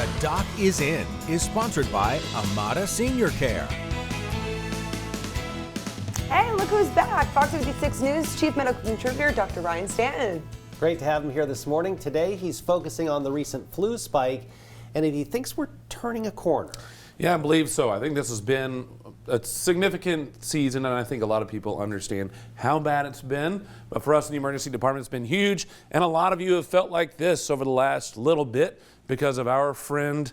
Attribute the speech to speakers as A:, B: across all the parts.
A: The Doc is In is sponsored by Amada Senior Care.
B: Hey, look who's back. Fox 56 News Chief Medical Contributor Dr. Ryan Stanton.
C: Great to have him here this morning. Today he's focusing on the recent flu spike and he thinks we're turning a corner.
D: Yeah, I believe so. I think this has been a significant season, and I think a lot of people understand how bad it's been. But for us in the emergency department, it's been huge, and a lot of you have felt like this over the last little bit because of our friend,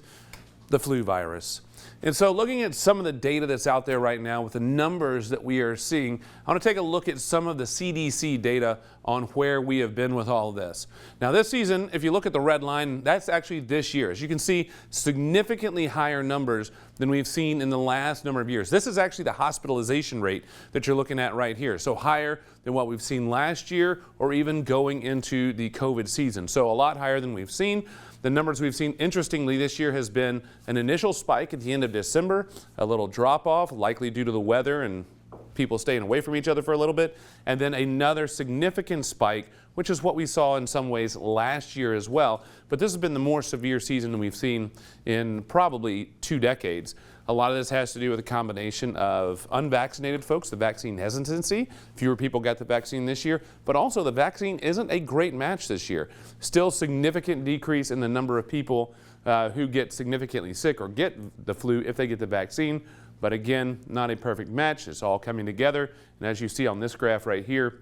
D: the flu virus. And so looking at some of the data that's out there right now with the numbers that we are seeing, I want to take a look at some of the CDC data on where we have been with all of this. Now this season, if you look at the red line, that's actually this year. As you can see, significantly higher numbers than we've seen in the last number of years. This is actually the hospitalization rate that you're looking at right here. So higher than what we've seen last year or even going into the COVID season. So a lot higher than we've seen. The numbers we've seen, interestingly, this year has been an initial spike at the end of December, a little drop off, likely due to the weather and people staying away from each other for a little bit, and then another significant spike, which is what we saw in some ways last year as well. But this has been the more severe season than we've seen in probably 2 decades. A lot of this has to do with a combination of unvaccinated folks, the vaccine hesitancy. Fewer people got the vaccine this year, but also the vaccine isn't a great match this year. Still significant decrease in the number of people who get significantly sick or get the flu if they get the vaccine. But again, not a perfect match. It's all coming together. And as you see on this graph right here,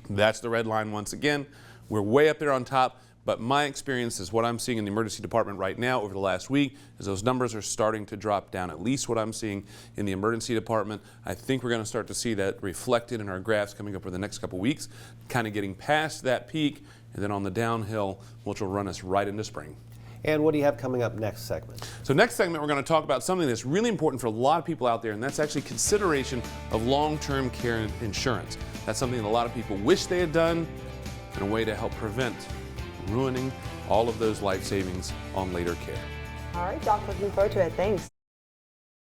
D: that's the red line once again. We're way up there on top. But my experience is what I'm seeing in the emergency department right now over the last week is those numbers are starting to drop down, at least what I'm seeing in the emergency department. I think we're going to start to see that reflected in our graphs coming up over the next couple weeks, kind of getting past that peak and then on the downhill, which will run us right into spring.
C: And what do you have coming up next segment?
D: So next segment, we're going to talk about something that's really important for a lot of people out there, and that's actually consideration of long-term care insurance. That's something that a lot of people wish they had done in a way to help prevent ruining all of those life savings on later care.
B: All right, Doc, looking forward to it. Thanks.